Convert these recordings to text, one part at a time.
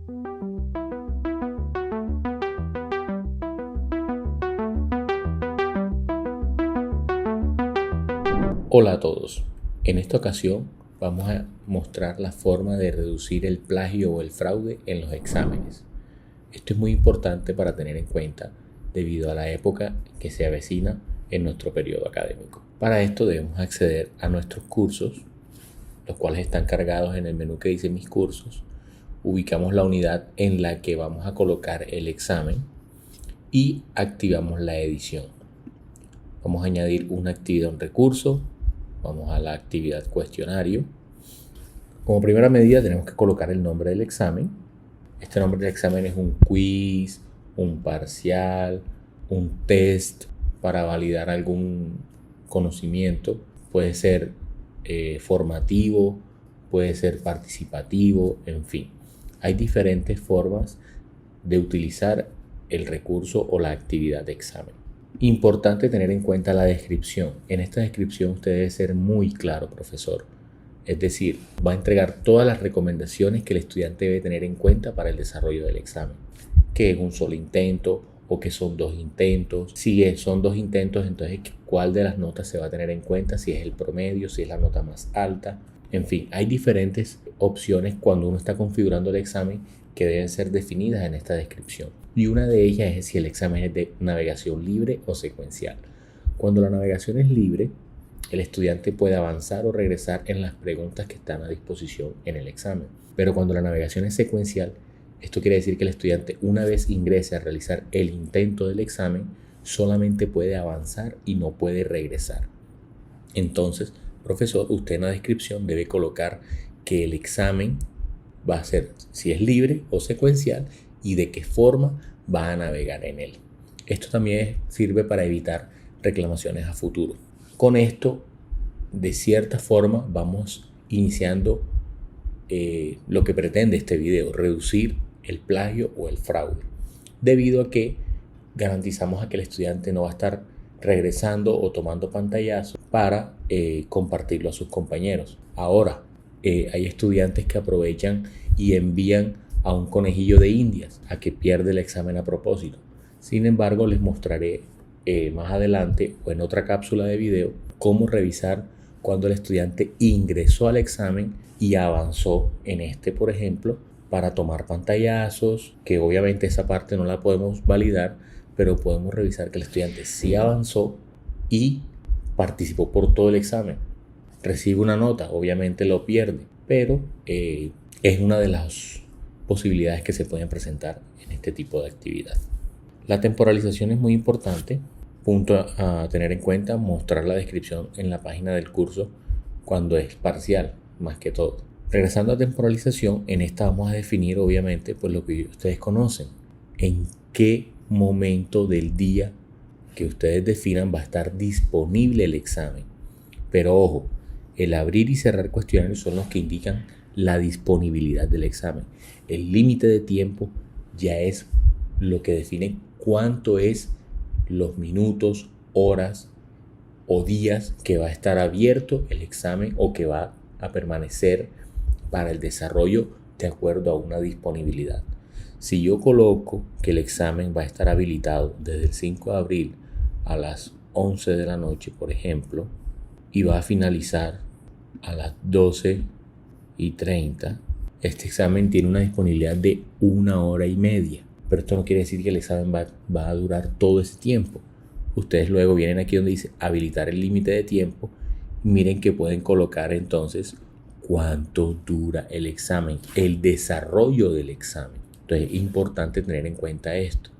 Hola a todos. En esta ocasión vamos a mostrar la forma de reducir el plagio o el fraude en los exámenes. Esto es muy importante para tener en cuenta debido a la época que se avecina en nuestro periodo académico. Para esto debemos acceder a nuestros cursos, los cuales están cargados en el menú que dice Mis cursos. Ubicamos la unidad en la que vamos a colocar el examen y activamos la edición. Vamos a añadir una actividad, un recurso. Vamos a la actividad cuestionario. Como primera medida tenemos que colocar el nombre del examen. Este nombre del examen es un quiz, un parcial, un test para validar algún conocimiento. Puede ser formativo, puede ser participativo, en fin. Hay diferentes formas de utilizar el recurso o la actividad de examen. Importante tener en cuenta la descripción. En esta descripción usted debe ser muy claro, profesor. Es decir, va a entregar todas las recomendaciones que el estudiante debe tener en cuenta para el desarrollo del examen. Que es un solo intento o que son dos intentos. Si son dos intentos, entonces cuál de las notas se va a tener en cuenta, si es el promedio, si es la nota más alta. En fin, hay diferentes opciones cuando uno está configurando el examen que deben ser definidas en esta descripción. Y una de ellas es si el examen es de navegación libre o secuencial. Cuando la navegación es libre, el estudiante puede avanzar o regresar en las preguntas que están a disposición en el examen. Pero cuando la navegación es secuencial, esto quiere decir que el estudiante, una vez ingrese a realizar el intento del examen, solamente puede avanzar y no puede regresar. Entonces, profesor, usted en la descripción debe colocar que el examen va a ser si es libre o secuencial y de qué forma va a navegar en él. Esto también sirve para evitar reclamaciones a futuro. Con esto, de cierta forma, vamos iniciando lo que pretende este video, reducir el plagio o el fraude, debido a que garantizamos a que el estudiante no va a estar regresando o tomando pantallazos para compartirlo a sus compañeros. Ahora, hay estudiantes que aprovechan y envían a un conejillo de indias a que pierde el examen a propósito. Sin embargo, les mostraré más adelante o en otra cápsula de video cómo revisar cuando el estudiante ingresó al examen y avanzó en este, por ejemplo, para tomar pantallazos, que obviamente esa parte no la podemos validar, pero podemos revisar que el estudiante sí avanzó y participó por todo el examen. Recibe una nota, obviamente lo pierde, pero es una de las posibilidades que se pueden presentar en este tipo de actividad. La temporalización es muy importante. Punto a tener en cuenta, mostrar la descripción en la página del curso cuando es parcial, más que todo. Regresando a temporalización, en esta vamos a definir obviamente pues lo que ustedes conocen. En qué momento del día que ustedes definan va a estar disponible el examen. Pero ojo, el abrir y cerrar cuestionarios son los que indican la disponibilidad del examen. El límite de tiempo ya es lo que define cuánto es los minutos, horas o días que va a estar abierto el examen o que va a permanecer para el desarrollo de acuerdo a una disponibilidad. Si yo coloco que el examen va a estar habilitado desde el 5 de abril a las 11 de la noche, por ejemplo, y va a finalizar a las 12:30, este examen tiene una disponibilidad de 1 hora y media. Pero esto no quiere decir que el examen va a durar todo ese tiempo. Ustedes luego vienen aquí donde dice habilitar el límite de tiempo. Y miren que pueden colocar entonces cuánto dura el examen, el desarrollo del examen. Entonces es importante tener en cuenta esto.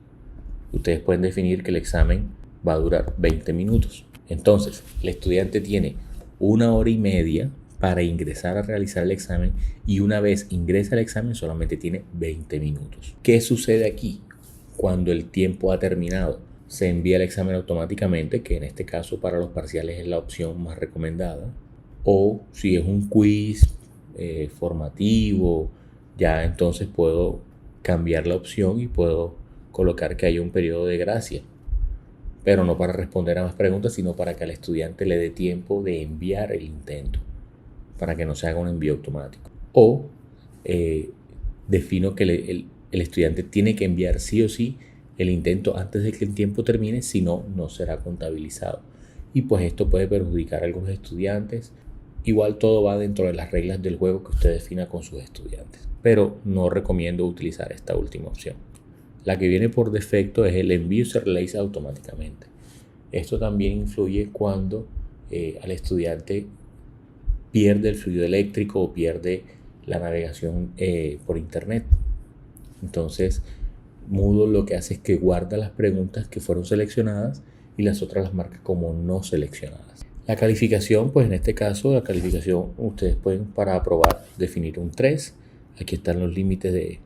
Ustedes pueden definir que el examen va a durar 20 minutos. Entonces el estudiante tiene 1 hora y media para ingresar a realizar el examen y una vez ingresa al examen solamente tiene 20 minutos. ¿Qué sucede aquí? Cuando el tiempo ha terminado, se envía el examen automáticamente, que en este caso para los parciales es la opción más recomendada. O si es un quiz formativo, ya entonces puedo cambiar la opción y puedo colocar que haya un periodo de gracia. Pero no para responder a más preguntas, sino para que al estudiante le dé tiempo de enviar el intento, para que no se haga un envío automático. O defino que el estudiante tiene que enviar sí o sí el intento antes de que el tiempo termine, si no, no será contabilizado. Y pues esto puede perjudicar a algunos estudiantes. Igual todo va dentro de las reglas del juego que usted defina con sus estudiantes, pero no recomiendo utilizar esta última opción. La que viene por defecto es el envío se realiza automáticamente. Esto también influye cuando al estudiante pierde el fluido eléctrico o pierde la navegación por internet. Entonces, Moodle lo que hace es que guarda las preguntas que fueron seleccionadas y las otras las marca como no seleccionadas. La calificación, pues en este caso, la calificación ustedes pueden, para aprobar, definir un 3. Aquí están los límites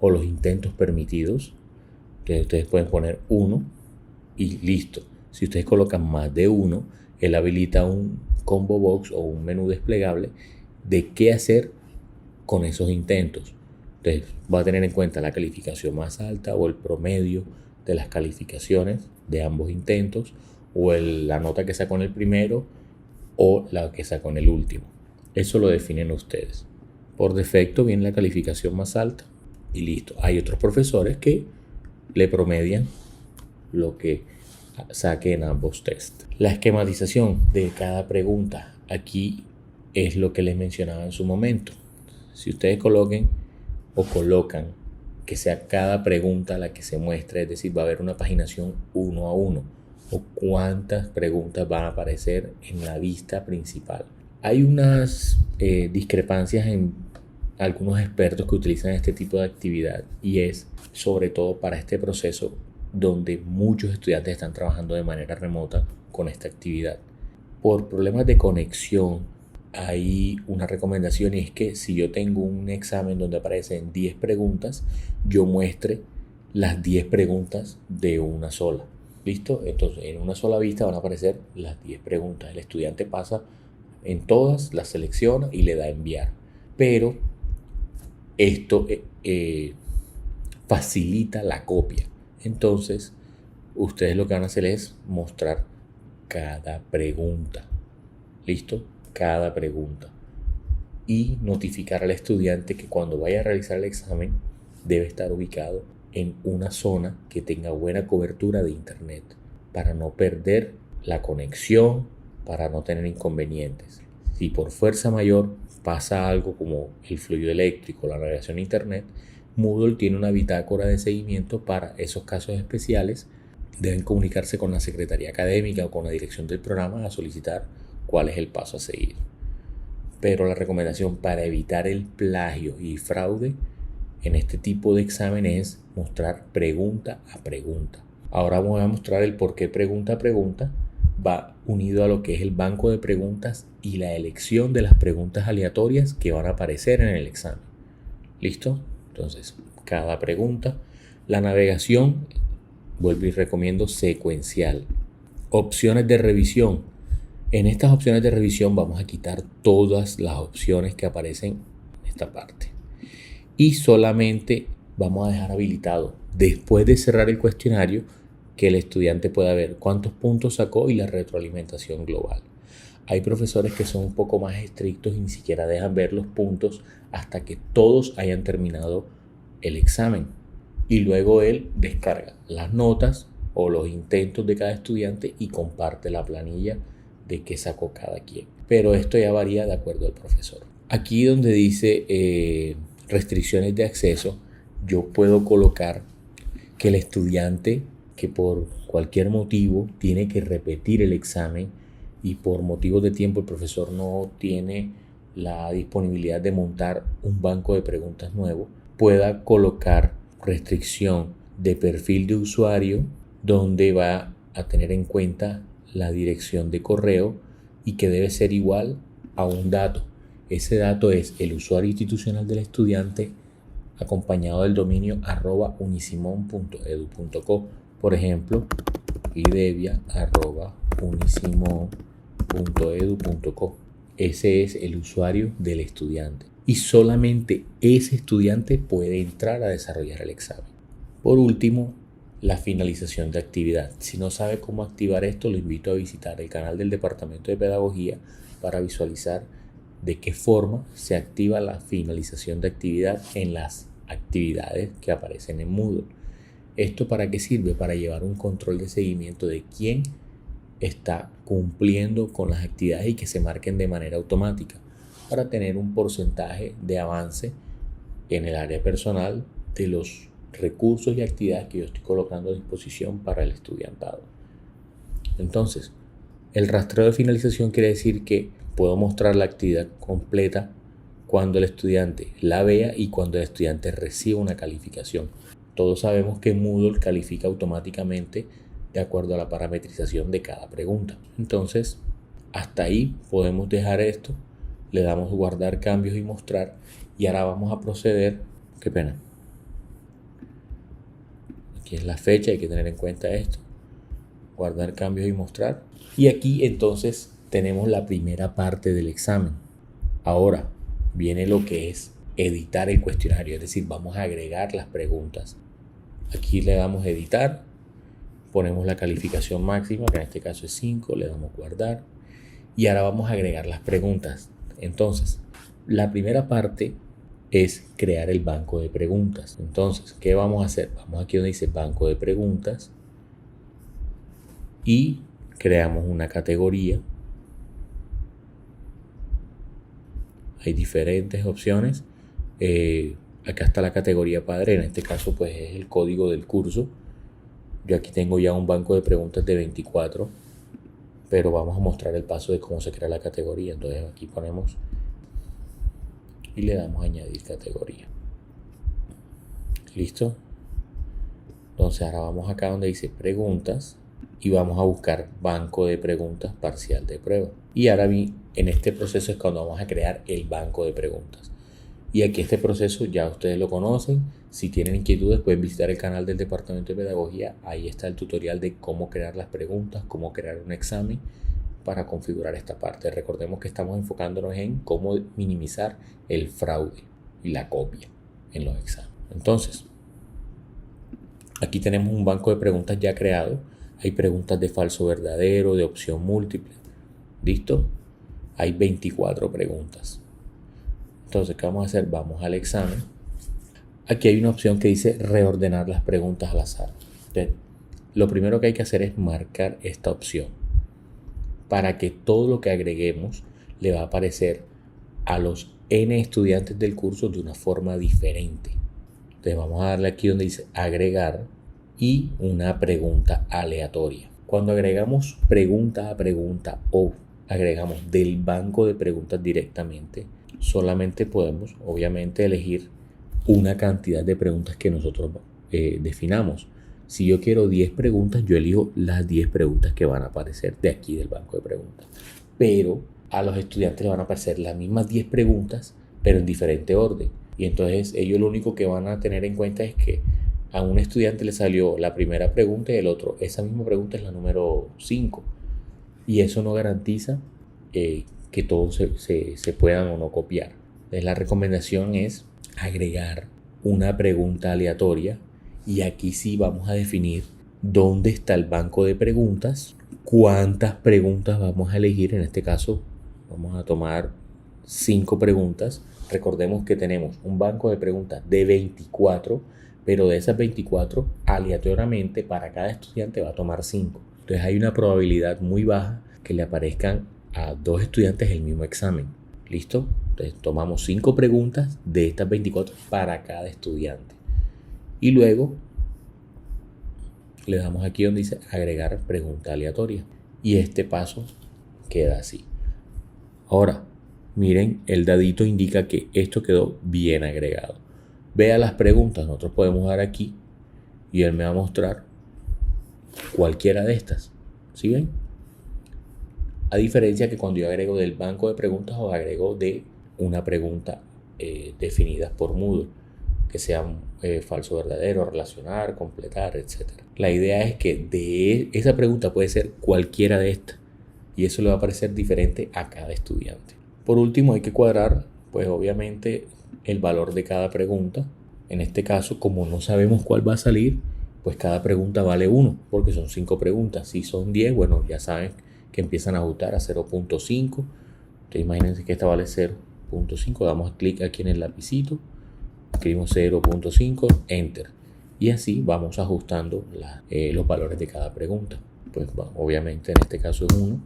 o los intentos permitidos. Entonces, ustedes pueden poner 1 y listo. Si ustedes colocan más de 1, él habilita un combo box o un menú desplegable de qué hacer con esos intentos. Entonces va a tener en cuenta la calificación más alta o el promedio de las calificaciones de ambos intentos, o la nota que sacó en el primero o la que sacó en el último. Eso lo definen ustedes. Por defecto viene la calificación más alta y listo. Hay otros profesores que le promedian lo que saque en ambos tests. La esquematización de cada pregunta aquí es lo que les mencionaba en su momento. Si ustedes colocan que sea cada pregunta la que se muestre, es decir, va a haber una paginación 1 a 1, o cuántas preguntas van a aparecer en la vista principal. Hay unas discrepancias en algunos expertos que utilizan este tipo de actividad, y es sobre todo para este proceso donde muchos estudiantes están trabajando de manera remota con esta actividad. Por problemas de conexión hay una recomendación, y es que si yo tengo un examen donde aparecen 10 preguntas, yo muestre las 10 preguntas de una sola. ¿Listo? Entonces en una sola vista van a aparecer las 10 preguntas. El estudiante pasa en todas, las selecciona y le da a enviar. Pero esto facilita la copia. Entonces ustedes lo que van a hacer es mostrar cada pregunta. ¿Listo? Cada pregunta. Y notificar al estudiante que cuando vaya a realizar el examen debe estar ubicado en una zona que tenga buena cobertura de internet para no perder la conexión, para no tener inconvenientes. Si por fuerza mayor pasa algo como el fluido eléctrico, la navegación a internet, Moodle tiene una bitácora de seguimiento para esos casos especiales. Deben comunicarse con la secretaría académica o con la dirección del programa a solicitar cuál es el paso a seguir. Pero la recomendación para evitar el plagio y fraude en este tipo de examen es mostrar pregunta a pregunta. Ahora voy a mostrar el por qué pregunta a pregunta va unido a lo que es el banco de preguntas y la elección de las preguntas aleatorias que van a aparecer en el examen. ¿Listo? Entonces, cada pregunta. La navegación, vuelvo y recomiendo secuencial. Opciones de revisión. En estas opciones de revisión vamos a quitar todas las opciones que aparecen en esta parte. Y solamente vamos a dejar habilitado, después de cerrar el cuestionario, que el estudiante pueda ver cuántos puntos sacó y la retroalimentación global. Hay profesores que son un poco más estrictos y ni siquiera dejan ver los puntos hasta que todos hayan terminado el examen. Y luego él descarga las notas o los intentos de cada estudiante y comparte la planilla de qué sacó cada quien. Pero esto ya varía de acuerdo al profesor. Aquí donde dice restricciones de acceso, yo puedo colocar que el estudiante que por cualquier motivo tiene que repetir el examen y por motivos de tiempo el profesor no tiene la disponibilidad de montar un banco de preguntas nuevo, pueda colocar restricción de perfil de usuario, donde va a tener en cuenta la dirección de correo y que debe ser igual a un dato. Ese dato es el usuario institucional del estudiante acompañado del dominio @unisimon.edu.co. Por ejemplo, idevia@unisimon.edu.co. Ese es el usuario del estudiante y solamente ese estudiante puede entrar a desarrollar el examen. Por último, la finalización de actividad. Si no sabe cómo activar esto, lo invito a visitar el canal del Departamento de Pedagogía para visualizar de qué forma se activa la finalización de actividad en las actividades que aparecen en Moodle. ¿Esto para qué sirve? Para llevar un control de seguimiento de quién está cumpliendo con las actividades y que se marquen de manera automática, para tener un porcentaje de avance en el área personal de los recursos y actividades que yo estoy colocando a disposición para el estudiantado. Entonces, el rastreo de finalización quiere decir que puedo mostrar la actividad completa cuando el estudiante la vea y cuando el estudiante reciba una calificación. Todos sabemos que Moodle califica automáticamente de acuerdo a la parametrización de cada pregunta. Entonces, hasta ahí podemos dejar esto. Le damos guardar cambios y mostrar. Y ahora vamos a proceder. Qué pena. Aquí es la fecha, hay que tener en cuenta esto. Guardar cambios y mostrar. Y aquí entonces tenemos la primera parte del examen. Ahora viene lo que es editar el cuestionario, es decir, vamos a agregar las preguntas. Aquí le damos editar, ponemos la calificación máxima, que en este caso es 5, le damos guardar y ahora vamos a agregar las preguntas. Entonces, la primera parte es crear el banco de preguntas. Entonces, ¿qué vamos a hacer? Vamos aquí donde dice banco de preguntas y creamos una categoría. Hay diferentes opciones. Acá está la categoría padre, en este caso pues es el código del curso. Yo aquí tengo ya un banco de preguntas de 24, pero vamos a mostrar el paso de cómo se crea la categoría. Entonces aquí ponemos y le damos a añadir categoría. ¿Listo? Entonces ahora vamos acá donde dice preguntas y vamos a buscar banco de preguntas parcial de prueba. Y ahora en este proceso es cuando vamos a crear el banco de preguntas. Y aquí este proceso ya ustedes lo conocen. Si tienen inquietudes pueden visitar el canal del Departamento de Pedagogía. Ahí está el tutorial de cómo crear las preguntas, cómo crear un examen para configurar esta parte. Recordemos que estamos enfocándonos en cómo minimizar el fraude y la copia en los exámenes. Entonces, aquí tenemos un banco de preguntas ya creado. Hay preguntas de falso verdadero, de opción múltiple. ¿Listo? Hay 24 preguntas. Entonces, ¿qué vamos a hacer? Vamos al examen. Aquí hay una opción que dice reordenar las preguntas al azar. Entonces, lo primero que hay que hacer es marcar esta opción para que todo lo que agreguemos le va a aparecer a los N estudiantes del curso de una forma diferente. Entonces, vamos a darle aquí donde dice agregar y una pregunta aleatoria. Cuando agregamos pregunta a pregunta o agregamos del banco de preguntas directamente, solamente podemos obviamente elegir una cantidad de preguntas que nosotros definamos. Si yo quiero 10 preguntas, yo elijo las 10 preguntas que van a aparecer de aquí del banco de preguntas. Pero a los estudiantes les van a aparecer las mismas 10 preguntas, pero en diferente orden. Y entonces ellos lo único que van a tener en cuenta es que a un estudiante le salió la primera pregunta y el otro, esa misma pregunta es la número 5. Y eso no garantiza que todos se puedan o no copiar. Entonces, la recomendación es agregar una pregunta aleatoria y aquí sí vamos a definir dónde está el banco de preguntas, cuántas preguntas vamos a elegir. En este caso vamos a tomar 5 preguntas. Recordemos que tenemos un banco de preguntas de 24, pero de esas 24 aleatoriamente para cada estudiante va a tomar 5. Entonces hay una probabilidad muy baja que le aparezcan a 2 estudiantes el mismo examen. ¿Listo? Entonces tomamos 5 preguntas de estas 24 para cada estudiante. Y luego le damos aquí donde dice agregar pregunta aleatoria. Y este paso queda así. Ahora, miren, el dadito indica que esto quedó bien agregado. Vea las preguntas, nosotros podemos dar aquí y él me va a mostrar cualquiera de estas. ¿Sí ven? A diferencia que cuando yo agrego del banco de preguntas o agrego de una pregunta definida por Moodle, que sean falso verdadero, relacionar, completar, etc. La idea es que de esa pregunta puede ser cualquiera de estas y eso le va a parecer diferente a cada estudiante. Por último, hay que cuadrar, pues obviamente, el valor de cada pregunta. En este caso, como no sabemos cuál va a salir, pues cada pregunta vale 1, porque son 5 preguntas. Si son 10, bueno, ya saben que empiezan a ajustar a 0.5. Entonces imagínense que esta vale 0.5. Damos clic aquí en el lapicito escribimos 0.5, enter. Y así vamos ajustando los valores de cada pregunta. Pues obviamente en este caso es 1.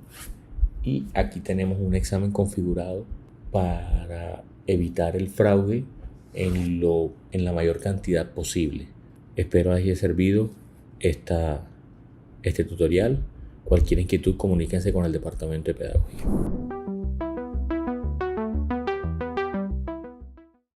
Y aquí tenemos un examen configurado para evitar el fraude en la mayor cantidad posible. Espero haya servido este tutorial. Cualquier inquietud, comuníquense con el departamento de pedagogía.